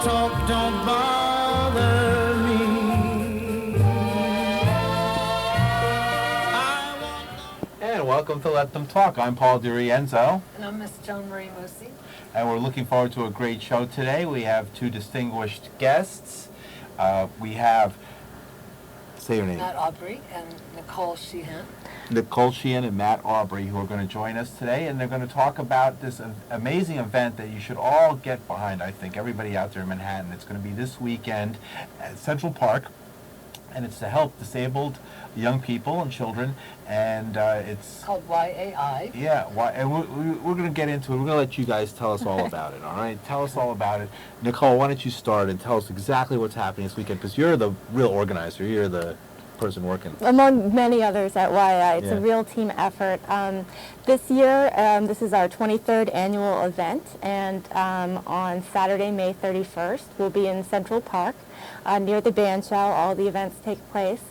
talk don't bother me. And welcome to Let Them Talk. I'm Paul DiRienzo. And I'm Miss Joan Marie Musi. And we're looking forward to a great show today. We have two distinguished guests. We have, say your name. Matt Aubrey and Nicole Sheahan. Nicole Sheahan and Matt Aubrey, who are going to join us today, and they're going to talk about this amazing event that you should all get behind, I think, everybody out there in Manhattan. It's going to be this weekend at Central Park, and it's to help disabled young people and children, and it's called YAI. Yeah, and we're going to get into it. We're going to let you guys tell us all about it, all right? Tell us all about it. Nicole, why don't you start and tell us exactly what's happening this weekend, because you're the real organizer. You're the person working. Among many others at YAI, it's Yeah. a real team effort. This year, this is our 23rd annual event, and on Saturday, May 31st, we'll be in Central Park near the bandshell. All the events take place.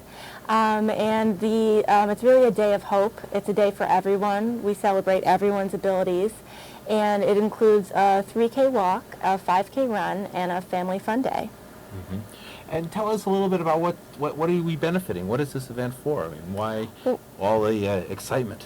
It's really a day of hope. It's a day for everyone. We celebrate everyone's abilities, and it includes a 3K walk, a 5K run, and a family fun day. Mm-hmm. And tell us a little bit about what are we benefiting? What is this event for? I mean, why all the excitement?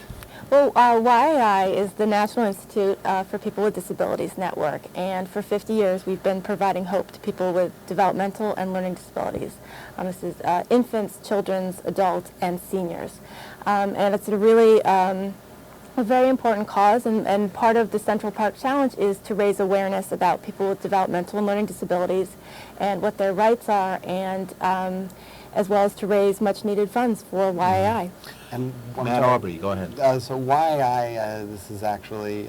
Well, YAI is the National Institute for People with Disabilities Network, and for 50 years we've been providing hope to people with developmental and learning disabilities. This is infants, children's, adults, and seniors. And it's a really a very important cause, and part of the Central Park Challenge is to raise awareness about people with developmental and learning disabilities and what their rights are, and as well as to raise much-needed funds for YAI. And Matt Aubrey, go ahead. So YAI, this is actually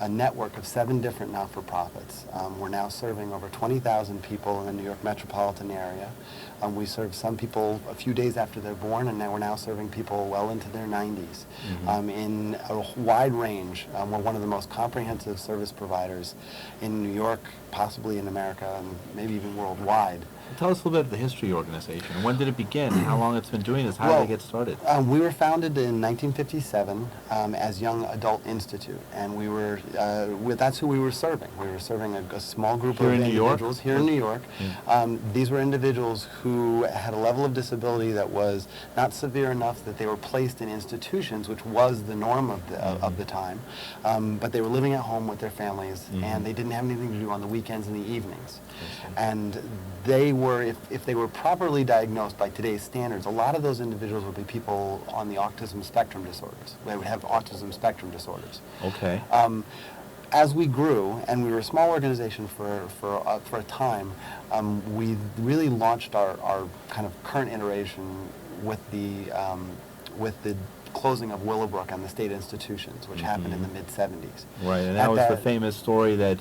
a network of 7 different not-for-profits. We're now serving over 20,000 people in the New York metropolitan area. We serve some people a few days after they're born, and now we're now serving people well into their 90s. Mm-hmm. In a wide range. We're one of the most comprehensive service providers in New York, possibly in America, and maybe even worldwide. Tell us a little bit of the history of the organization. When did it begin? How long it's been doing this? How did it get started? We were founded in 1957 as Young Adult Institute, and we were that's who we were serving. We were serving a small group Here of in New York? individuals here in New York. These were individuals who had a level of disability that was not severe enough that they were placed in institutions, which was the norm of the time, but they were living at home with their families, and they didn't have anything to do on the weekends and the evenings. And they were, if they were properly diagnosed by today's standards, a lot of those individuals would be people on the autism spectrum disorders. They would have autism spectrum disorders. Okay. As we grew, and we were a small organization for a time, we really launched our kind of current iteration with the closing of Willowbrook and the state institutions, which happened in the mid-'70s. Right, and that was the famous story that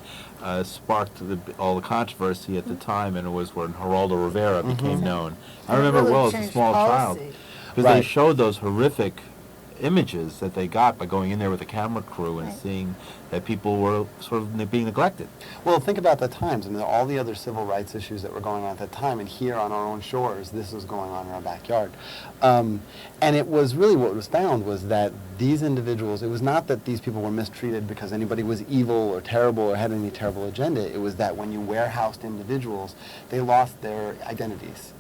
sparked all the controversy at the time, and it was when Geraldo Rivera became known. I remember it well as a small child, because they showed those horrific images that they got by going in there with a camera crew and seeing that people were sort of being neglected. Well, think about the times. I mean, all the other civil rights issues that were going on at that time, and here on our own shores, this was going on in our backyard. And it was really what was found was that these individuals, it was not that these people were mistreated because anybody was evil or terrible or had any terrible agenda. It was that when you warehoused individuals, they lost their identities.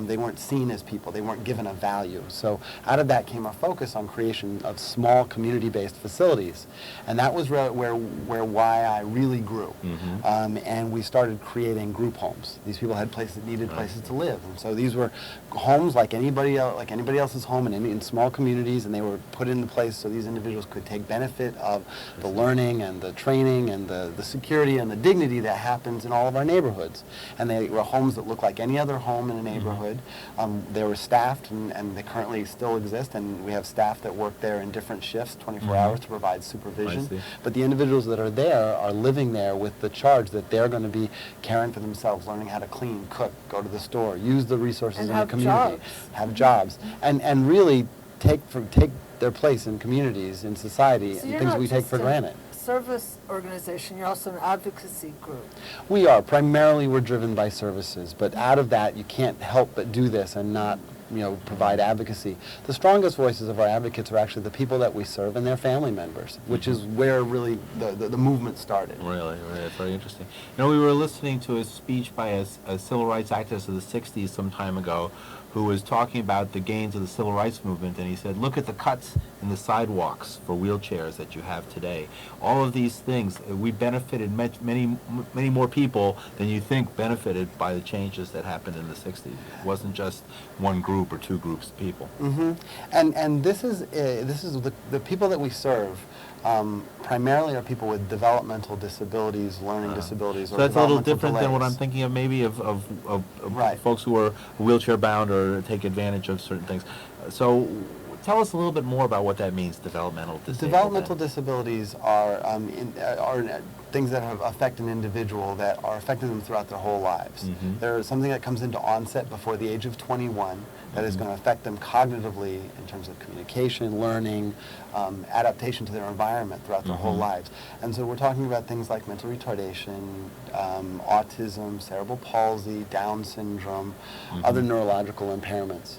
They weren't seen as people. They weren't given a value. So out of that came a focus on creation of small community-based facilities. And that was where YI really grew. And we started creating group homes. These people had needed places to live. And so these were homes like anybody else's home in small communities, and they were put into place so these individuals could take benefit of the learning and the training and the security and the dignity that happens in all of our neighborhoods. And they were homes that looked like any other home in a neighborhood. They were staffed, and they currently still exist, and we have staff that work there in different shifts, 24 hours, to provide supervision. But the individuals that are there are living there with the charge that they're going to be caring for themselves, learning how to clean, cook, go to the store, use the resources in the community, have jobs, and really take their place in communities, in society, and things we take for granted. Service organization, you're also an advocacy group. We are. Primarily we're driven by services, but out of that you can't help but do this and not provide advocacy. The strongest voices of our advocates are actually the people that we serve and their family members, which is where really the movement started. Really, it's very interesting. We were listening to a speech by a civil rights activist of the 60s some time ago who was talking about the gains of the civil rights movement, and he said, look at the cuts in the sidewalks for wheelchairs that you have today. All of these things, we benefited many more people than you think benefited by the changes that happened in the 60s. It wasn't just one group or two groups of people. And this is the people that we serve. Primarily are people with developmental disabilities, learning disabilities, so or that's a little developmental different than what I'm delays. thinking of, maybe of Right. folks who are wheelchair bound or take advantage of certain things. So tell us a little bit more about what that means, developmental disability. Developmental disabilities are things that have affect an individual that are affecting them throughout their whole lives. There's something that comes into onset before the age of 21 that is going to affect them cognitively in terms of communication, learning, adaptation to their environment throughout their whole lives. And so we're talking about things like mental retardation, autism, cerebral palsy, Down syndrome, other neurological impairments.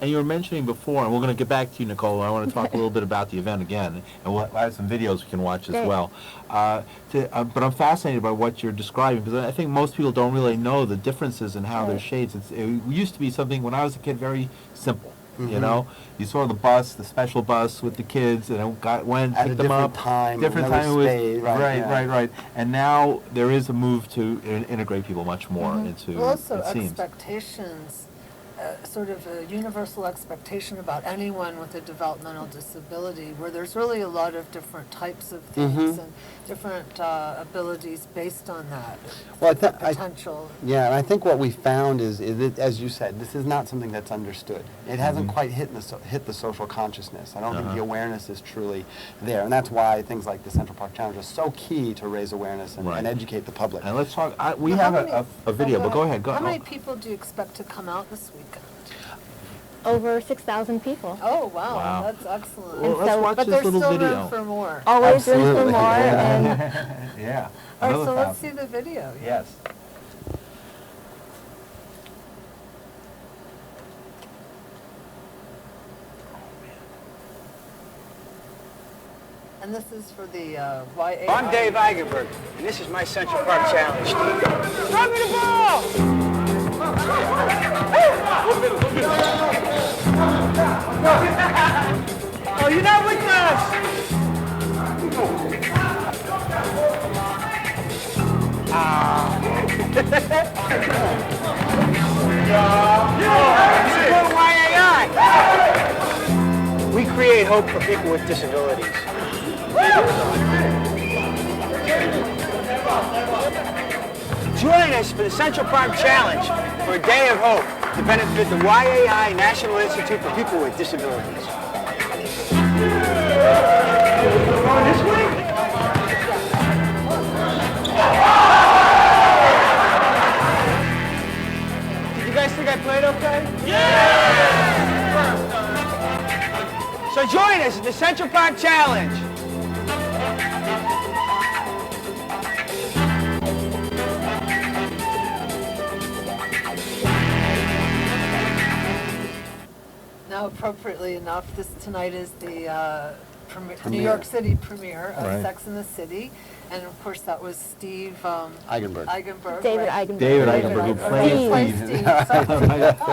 And you were mentioning before, and we're going to get back to you, Nicole, and I want to talk a little bit about the event again, and we'll have some videos we can watch as well. But I'm fascinated by what you're describing, because I think most people don't really know the differences in how there's shades. It used to be something, when I was a kid, very simple. You saw the bus, the special bus with the kids, and it went, picked them up. Different time. It was, spade, right. And now there is a move to integrate people much more into, Also, it seems. expectations, sort of a universal expectation about anyone with a developmental disability, where there's really a lot of different types of things and different abilities based on that. Well, potential. And I think what we found is as you said, this is not something that's understood. It hasn't quite hit the social consciousness. I don't think the awareness is truly there, and that's why things like the Central Park Challenge are so key to raise awareness and educate the public. And let's talk. We have a video, but go ahead. How many people do you expect to come out this weekend? Over 6,000 people. Oh, wow. That's excellent. Well, let's watch but this there's little still video. room for more. Always room for Absolutely. more. And Yeah. All right, so let's see the video. Yes. And this is for the YAI. I'm Dave Eigenberg, and this is my Central Park Challenge. Throw me the ball! Oh, you're not with us! Support YAI! We create hope for people with disabilities. Join us for the Central Park Challenge for a day of hope to benefit the YAI National Institute for People with Disabilities. Going this way? Did you guys think I played okay? Yeah! So join us at the Central Park Challenge. Now, appropriately enough, tonight is the New York City premiere of Sex and the City, and of course that was Steve Eigenberg. David right? Eigenberg. David Eigenberg, who plays Steve.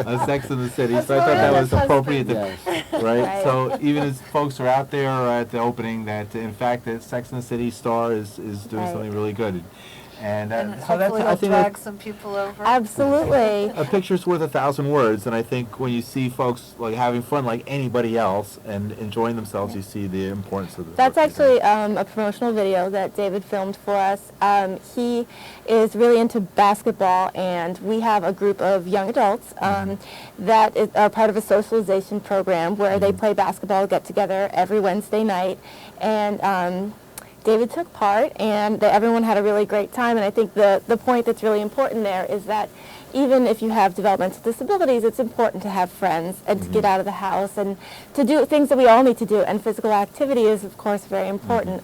on Sex and the City, so I thought that was appropriate, Yes. right? Right. So even as folks are out there at the opening, that in fact that Sex and the City star is doing something really good. And, And so hopefully I it'll think drag some people over. Absolutely. a picture's worth 1,000 words, and I think when you see folks like having fun like anybody else and enjoying themselves, you see the importance of the That's work they're doing. actually a promotional video that David filmed for us. He is really into basketball, and we have a group of young adults that are part of a socialization program where they play basketball, get together every Wednesday night, and David took part, and everyone had a really great time. And I think the point that's really important there is that even if you have developmental disabilities, it's important to have friends and to get out of the house and to do things that we all need to do. And physical activity is, of course, very important.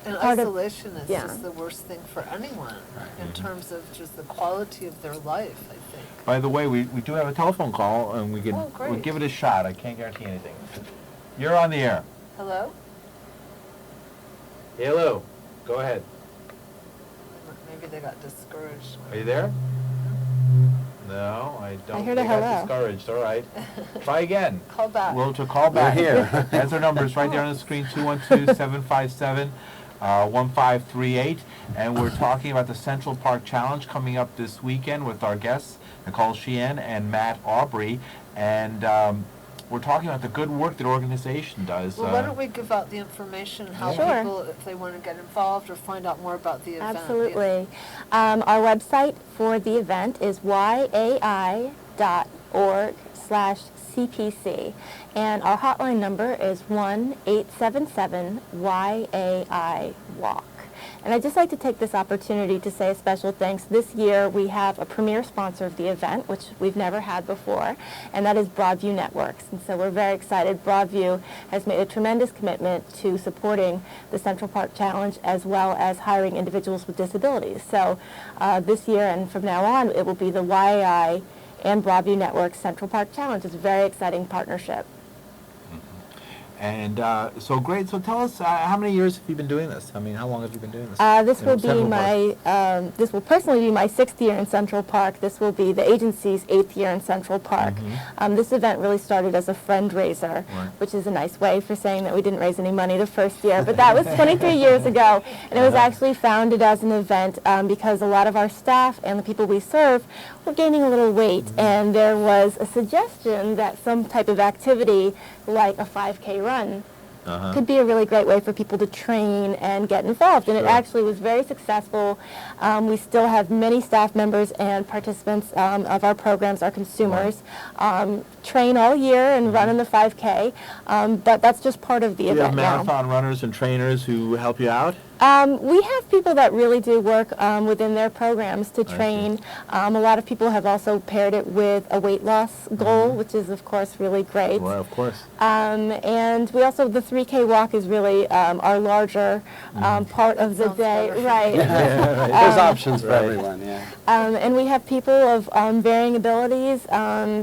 And part of- isolation is yeah. just the worst thing for anyone in terms of just the quality of their life, I think. By the way, we do have a telephone call, and we can Oh, great. we'll give it a shot. I can't guarantee anything. You're on the air. Hello? Hello. Go ahead. Maybe they got discouraged. Are you there? No, I don't. I heard a They got hello. discouraged. All right. Try again. Call back. Well, to call back. We're here. That's our numbers right there on the screen, 212-757-1538. And we're talking about the Central Park Challenge coming up this weekend with our guests, Nicole Sheahan and Matt Aubrey. And we're talking about the good work that organization does. Well, why don't we give out the information, how Sure. people, if they want to get involved or find out more about the event. Absolutely. Our website for the event is yai.org/CPC, and our hotline number is 1-877-YAI-WALK. And I'd just like to take this opportunity to say a special thanks. This year we have a premier sponsor of the event, which we've never had before, and that is Broadview Networks. And so we're very excited. Broadview has made a tremendous commitment to supporting the Central Park Challenge as well as hiring individuals with disabilities. So this year and from now on, it will be the YAI and Broadview Networks Central Park Challenge. It's a very exciting partnership. And so great. So tell us, how many years have you been doing this? I mean, how long have you been doing this? This in will be Central Park? this will personally be my 6th year in Central Park. This will be the agency's 8th year in Central Park. This event really started as a fundraiser, which is a nice way for saying that we didn't raise any money the first year. But that was 23 years ago, and it was actually founded as an event because a lot of our staff and the people we serve were gaining a little weight, and there was a suggestion that some type of activity like a 5K run could be a really great way for people to train and get involved. And it actually was very successful. We still have many staff members and participants of our programs, our consumers, train all year and run in the 5K, but that's just part of the Do you have event now. marathon runners and trainers who help you out? We have people that really do work within their programs to train. A lot of people have also paired it with a weight loss goal, which is, of course, really great. Well, of course. And we also, the 3K walk is really our larger part of the Sounds day. better. Right. There's options for everyone, yeah. And we have people of varying abilities,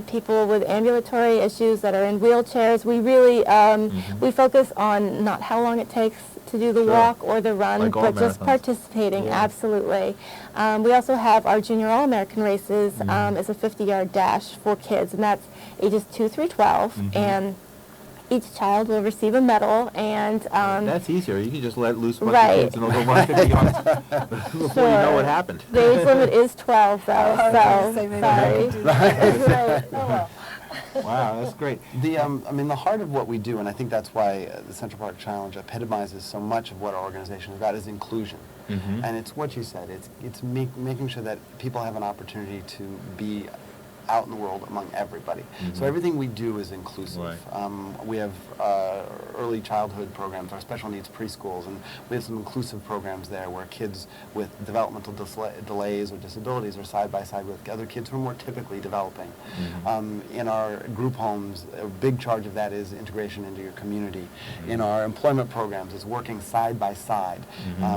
people with ambulatory issues that are in wheelchairs. We really, we focus on not how long it takes to do the walk or the run, Like all but just marathons. participating, absolutely. We also have our Junior All-American races as a 50-yard dash for kids, and that's ages 2 through 12, and each child will receive a medal, and That's easier. You can just let loose a bunch Right. of kids and they'll go run 50 yards before you know what happened. the age limit is 12, though, so Say maybe I sorry. could do that. Right. Oh, well. Wow, that's great. The, I mean, the heart of what we do, and I think that's why the Central Park Challenge epitomizes so much of what our organization is about, is inclusion. And it's what you said. It's making sure that people have an opportunity to be out in the world among everybody. So everything we do is inclusive. Right. We have early childhood programs, our special needs preschools, and we have some inclusive programs there where kids with developmental delays or disabilities are side by side with other kids who are more typically developing. In our group homes, a big charge of that is integration into your community. In our employment programs, it's working side by side.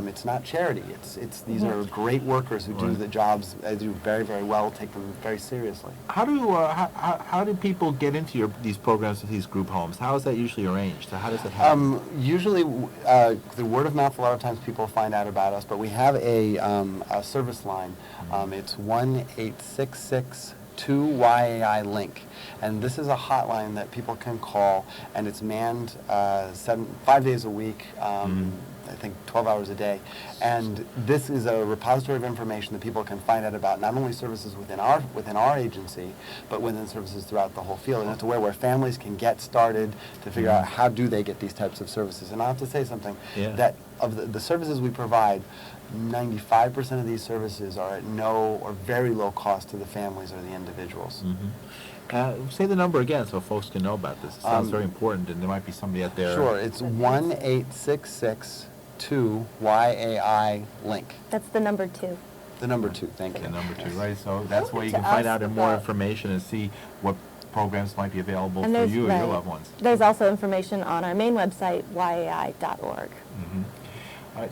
It's not charity. It's these are great workers who do the jobs, they do very, very well, take them very seriously. How do people get into these programs with these group homes? How is that usually arranged? How does it happen? Usually, through word of mouth, a lot of times people find out about us, but we have a service line. It's 1-866-2YAI-LINK. And this is a hotline that people can call, and it's manned 5 days a week, I think 12 hours a day. And this is a repository of information that people can find out about not only services within our agency, but within services throughout the whole field. And it's a way where families can get started to figure out how do they get these types of services. And I have to say something, that of the services we provide, 95% of these services are at no or very low cost to the families or the individuals. Say the number again so folks can know about this. It sounds very important, and there might be somebody out there. Sure, it's 1-866-2YAI-LINK. That's the number 2. The number 2, thank you. The number 2, right? So that's where you to can find ask out more about- information and see what programs might be available And for there's- you and your right. loved ones. There's also information on our main website, yai.org. right.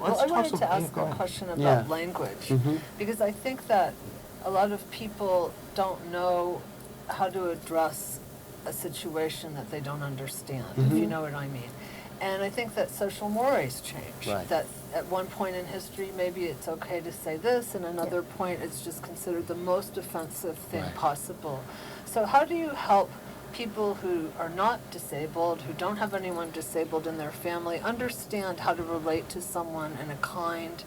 Let's Well, I talk wanted some- to yeah, ask go a ahead. question about Yeah. language, Mhm. because I think that a lot of people don't know how to address a situation that they don't understand, if you know what I mean. And I think that social mores change. Right. That at one point in history, maybe it's okay to say this, and another point it's just considered the most offensive thing Right. possible. So how do you help people who are not disabled, who don't have anyone disabled in their family, understand how to relate to someone in a kind,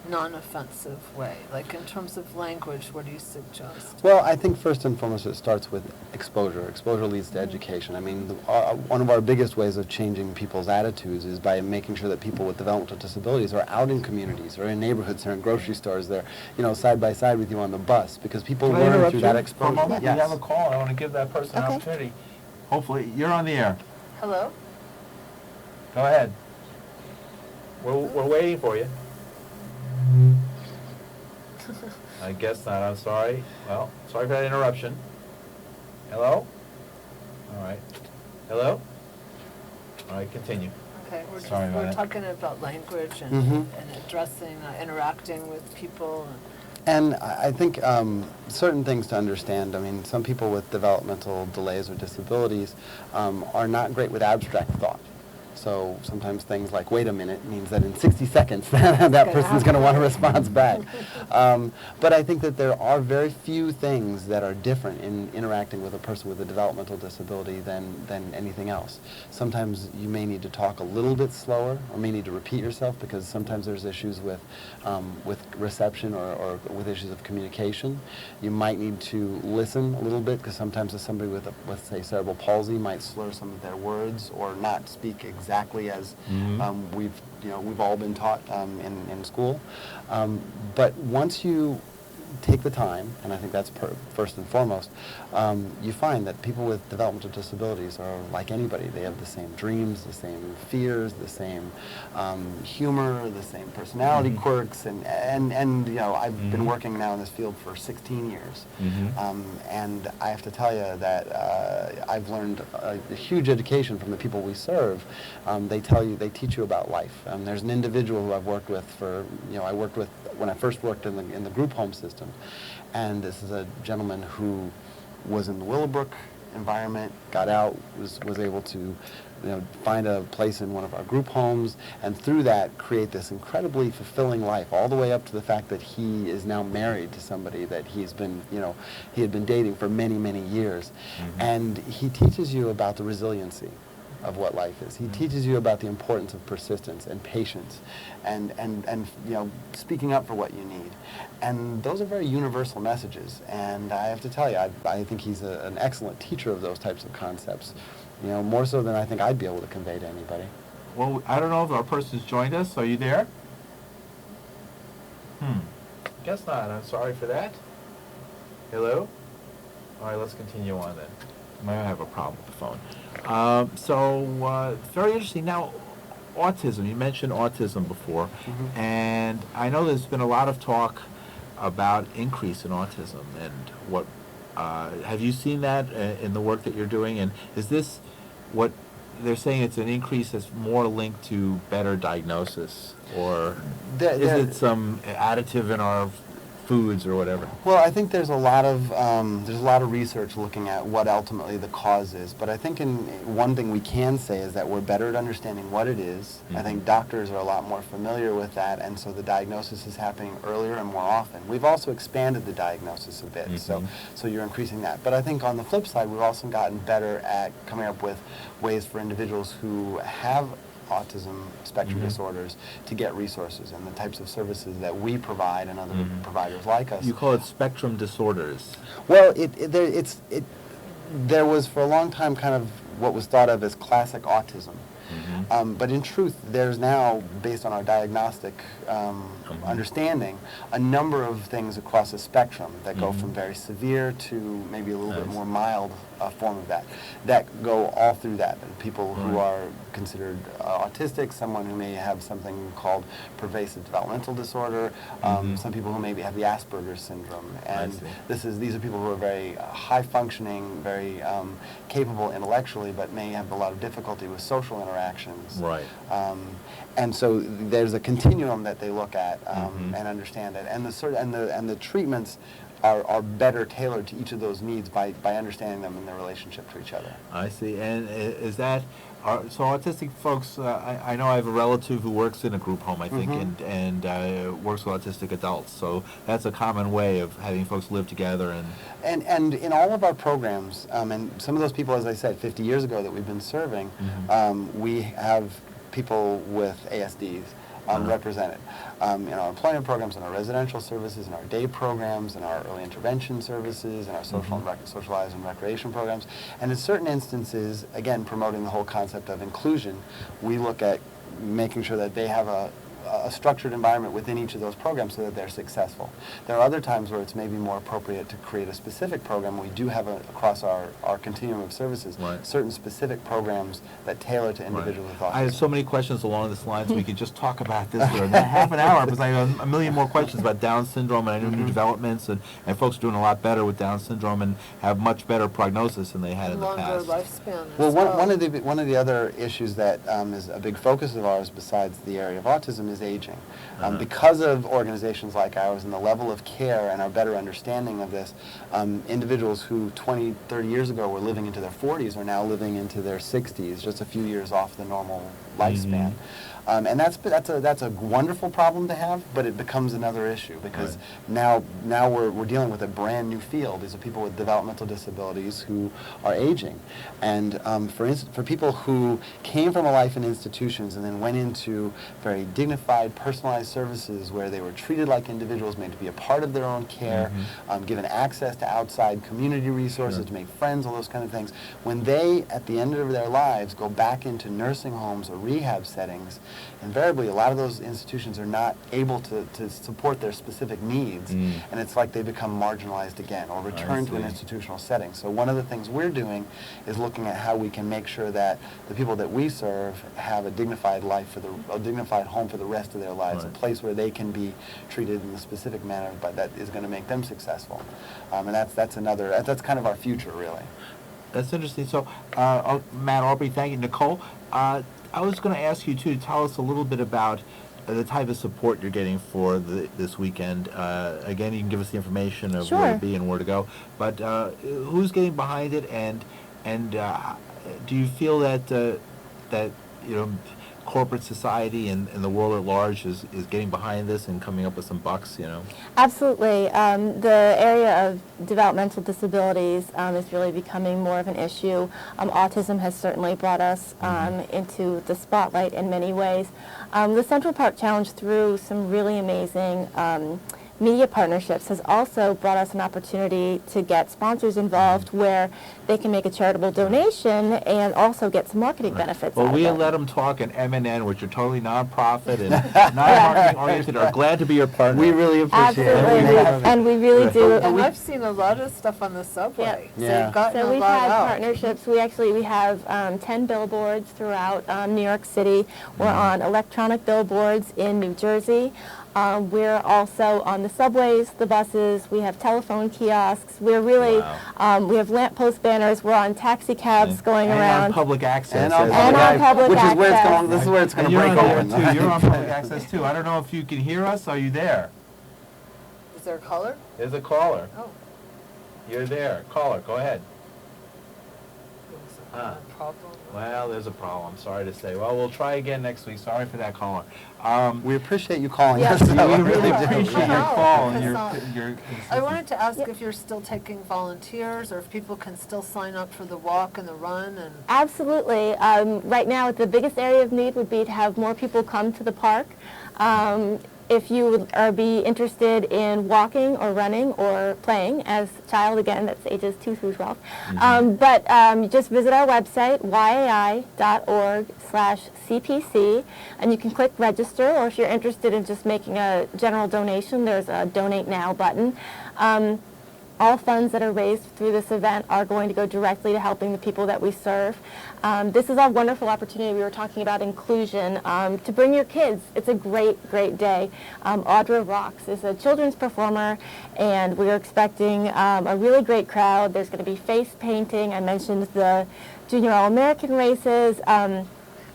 non-offensive way? Like in terms of language, what do you suggest? Well, I think first and foremost it starts with exposure. Exposure leads to education. I mean, one of our biggest ways of changing people's attitudes is by making sure that people with developmental disabilities are out in communities or in neighborhoods or in grocery stores. They're, side by side with you on the bus, because people Can I learn interrupt through you that for a exposure. moment? Yes. We have a call, and I want to give that person an Okay. opportunity. Hopefully, you're on the air. Hello? Go ahead. We're waiting for you. I guess not, I'm sorry. Well, sorry for that interruption. Hello? All right. Hello? All right, continue. Okay, Sorry about we're that. talking about language and, Mhm. and addressing, interacting with people. And I think certain things to understand. I mean, some people with developmental delays or disabilities are not great with abstract thought. So sometimes things like, wait a minute, means that in 60 seconds that person's going to want a response back. But I think that there are very few things that are different in interacting with a person with a developmental disability than anything else. Sometimes you may need to talk a little bit slower, or may need to repeat yourself, because sometimes there's issues with reception or with issues of communication. You might need to listen a little bit, because sometimes somebody with, let's say, cerebral palsy might slur some of their words or not speak exactly as we've all been taught in school. But once you take the time, and I think that's first and foremost, you find that people with developmental disabilities are like anybody. They have the same dreams, the same fears, the same humor, the same personality quirks, and I've been working now in this field for 16 years, and I have to tell you that I've learned a huge education from the people we serve. They teach you about life. There's an individual who I've worked with I worked with when I first worked in the group home system, and this is a gentleman who was in the Willowbrook environment, got out, was able to find a place in one of our group homes, and through that create this incredibly fulfilling life, all the way up to the fact that he is now married to somebody that he had been dating for many, many years. And he teaches you about the resiliency of what life is. He teaches you about the importance of persistence and patience and speaking up for what you need. And those are very universal messages. And I have to tell you, I think he's an excellent teacher of those types of concepts, more so than I think I'd be able to convey to anybody. Well, I don't know if our person's joined us. Are you there? Guess not. I'm sorry for that. Hello? All right, let's continue on then. Might have a problem with the phone. Very interesting. Now, autism. You mentioned autism before, and I know there's been a lot of talk about increase in autism. And what have you seen that in the work that you're doing? And is this what they're saying? It's an increase that's more linked to better diagnosis, or is it some additive in our foods or whatever? Well, I think there's a lot of research looking at what ultimately the cause is. But I think one thing we can say is that we're better at understanding what it is. I think doctors are a lot more familiar with that, and so the diagnosis is happening earlier and more often. We've also expanded the diagnosis a bit, so you're increasing that. But I think on the flip side, we've also gotten better at coming up with ways for individuals who have autism spectrum disorders to get resources and the types of services that we provide and other providers like us. You call it spectrum disorders. Well, there was for a long time kind of what was thought of as classic autism. But in truth, there's now, based on our diagnostic understanding, a number of things across a spectrum that go from very severe to maybe a little bit more mild form of that go all through that. People who are considered autistic, someone who may have something called pervasive developmental disorder, some people who maybe have the Asperger's syndrome. And these are people who are very high functioning, very capable intellectually, but may have a lot of difficulty with social interaction. interactions. Right. And so there's a continuum that they look at and understand it, and the treatments are better tailored to each of those needs by understanding them in their relationship to each other. I see. And is that so? Autistic folks. I know I have a relative who works in a group home, I think, and works with autistic adults. So that's a common way of having folks live together And in all of our programs, and some of those people, as I said, 50 years ago that we've been serving, we have people with ASDs represented in our employment programs, in our residential services, in our day programs, in our early intervention services, in our socialize and recreation programs. And in certain instances, again, promoting the whole concept of inclusion, we look at making sure that they have a structured environment within each of those programs so that they're successful. There are other times where it's maybe more appropriate to create a specific program. We do have across our continuum of services certain specific programs that tailor to individuals with autism. I have so many questions along this line, so we could just talk about this for half an hour, because I have a million more questions about Down syndrome, and I know new developments, and folks are doing a lot better with Down syndrome and have much better prognosis than they had in the past. Longer lifespan. Well, one of the other issues that is a big focus of ours, besides the area of autism, is aging. Because of organizations like ours and the level of care and our better understanding of this, individuals who 20, 30 years ago were living into their 40s are now living into their 60s, just a few years off the normal lifespan. And that's a wonderful problem to have, but it becomes another issue because now we're dealing with a brand new field. These are people with developmental disabilities who are aging, and for people who came from a life in institutions and then went into very dignified, personalized services where they were treated like individuals, made to be a part of their own care, given access to outside community resources, to make friends, all those kind of things. When they, at the end of their lives, go back into nursing homes or rehab settings, invariably a lot of those institutions are not able to support their specific needs, and it's like they become marginalized again or return to an institutional setting. So one of the things we're doing is looking at how we can make sure that the people that we serve have a dignified life, a dignified home for the rest of their lives, a place where they can be treated in a specific manner, but that is going to make them successful. And that's kind of our future, really. That's interesting. So, Matt, Aubrey, thank you. Nicole, I was going to ask you, too, to tell us a little bit about the type of support you're getting for this weekend. Again, you can give us the information of where to be and where to go. But who's getting behind it, and do you feel that corporate society and the world at large is getting behind this and coming up with some bucks, Absolutely. The area of developmental disabilities is really becoming more of an issue. Autism has certainly brought us into the spotlight in many ways. The Central Park Challenge, through some really amazing media partnerships, has also brought us an opportunity to get sponsors involved where they can make a charitable donation and also get some marketing benefits Well, out we of it. Let Them Talk and M&N, which are totally nonprofit and non-marketing oriented, are glad to be your partner. We really appreciate Absolutely. it. And we really do. And I've seen a lot of stuff on the subway. Yeah. So you've gotten So a we've lot had out. partnerships. We have 10 billboards throughout New York City. We're on electronic billboards in New Jersey. We're also on the subways, the buses. We have telephone kiosks. We're really, we have lamppost banners. We're on taxi cabs going and around. on public access. And on public which access. Is where it's going. This is where it's going to break open. Too. You're on public access too. I don't know if you can hear us. Are you there? Is there a caller? There's a caller. Oh. You're there. Caller, go ahead. Problem. Well, there's a problem. Sorry to say. Well, we'll try again next week. Sorry for that caller. We appreciate you calling Yes. us. We really appreciate your call and Because, your I wanted to ask if you're still taking volunteers or if people can still sign up for the walk and the run. And Absolutely. Right now, the biggest area of need would be to have more people come to the park. If you would be interested in walking or running or playing as a child, again, that's ages 2 through 12. Just visit our website, yai.org/CPC, and you can click register, or if you're interested in just making a general donation, there's a donate now button. All funds that are raised through this event are going to go directly to helping the people that we serve. This is our wonderful opportunity. We were talking about inclusion, to bring your kids. It's a great, great day. Audrey Rocks is a children's performer, and we're expecting a really great crowd. There's going to be face painting. I mentioned the Junior All-American races.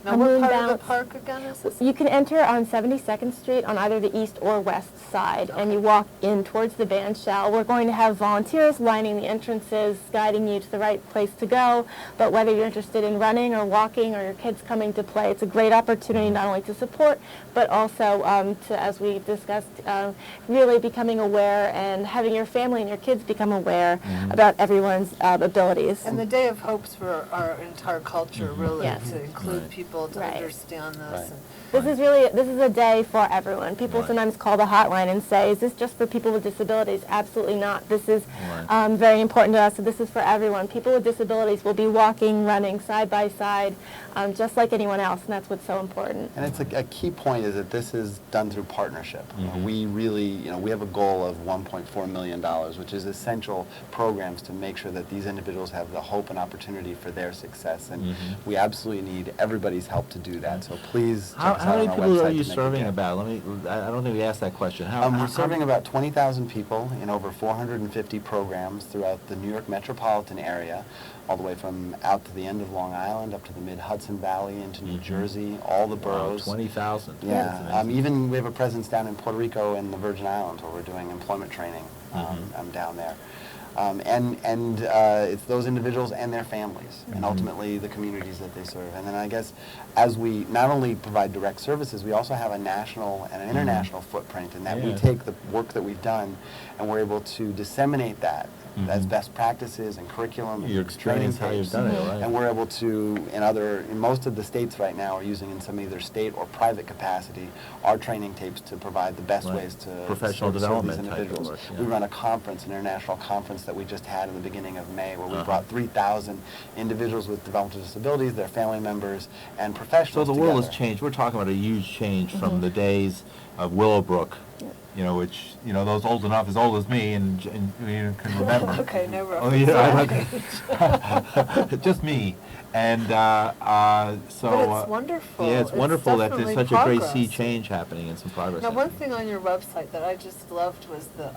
Now, a what moon part bounce. of the park again is this? You can enter on 72nd Street on either the east or west side, and you Okay. walk in towards the band shell. We're going to have volunteers lining the entrances, guiding you to the right place to go, but whether you're interested in running or walking or your kids coming to play, it's a great opportunity not only to support, but also to, as we discussed, really becoming aware and having your family and your kids become aware about everyone's abilities. And the Day of Hope's for our entire culture, really, Yes. to include Right. people to Right. understand this. Right. And This is a day for everyone. People Right. sometimes call the hotline and say, is this just for people with disabilities? Absolutely not. This is Right. very important to us, so this is for everyone. People with disabilities will be walking, running side by side, just like anyone else, and that's what's so important. And it's a key point is that this is done through partnership. We really, we have a goal of $1.4 million, which is essential programs to make sure that these individuals have the hope and opportunity for their success. And we absolutely need everybody's help to do that. So please check us How out many on our people website are you to make serving it. about? I don't think we asked that question. We're serving about 20,000 people in over 450 programs throughout the New York metropolitan area, all the way from out to the end of Long Island, up to the mid-Hudson Valley, into New Jersey, all the boroughs. 20,000. Yeah, even we have a presence down in Puerto Rico and the Virgin Islands where we're doing employment training. I'm down there. It's those individuals and their families, and ultimately the communities that they serve. And then I guess as we not only provide direct services, we also have a national and an international footprint in that we Yeah. take the work that we've done and we're able to disseminate that as best practices and curriculum Your and training experience, how you've tapes. done it, right. And we're able to, in most of the states right now are using in some either state or private capacity our training tapes to provide the best Right. ways to Professional serve development these type of individuals. work, yeah. We run a conference, an international conference that we just had in the beginning of May where we brought 3,000 individuals with developmental disabilities, their family members, and So professionals the world has together. changed. We're talking about a huge change from the days of Willowbrook, which, those old enough, as old as me, and you can remember. Okay, no Oh, reference. yeah, just me. And so... But it's wonderful. Yeah, it's wonderful that there's definitely such a great sea progress. change happening and some progress. Now, one happening. thing on your website that I just loved was the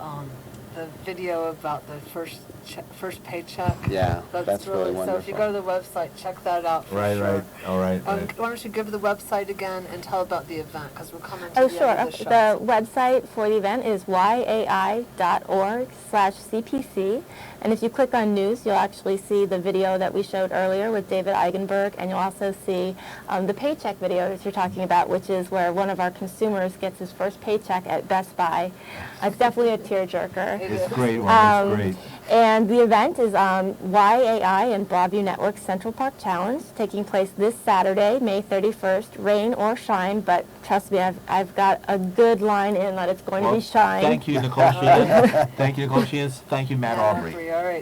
video about the first paycheck. Yeah, that's really So if you go to the website, check that out for Right, sure. right, all right. right. Why don't you give the website again and tell about the event, because we're coming to Oh, the sure. end of the show. The website for the event is yai.org/CPC. And if you click on news, you'll actually see the video that we showed earlier with David Eigenberg, and you'll also see the paycheck video that you're talking about, which is where one of our consumers gets his first paycheck at Best Buy. It's definitely a tearjerker. It's a great one, it's great. And the event is YAI and Broadview Network's Central Park Challenge, taking place this Saturday, May 31st, rain or shine, but trust me, I've got a good line in that it's going to be shine. Thank you, Nicole Sheahan. Thank you, Nicole Sheahan. Thank you, Matt Aubrey. All right.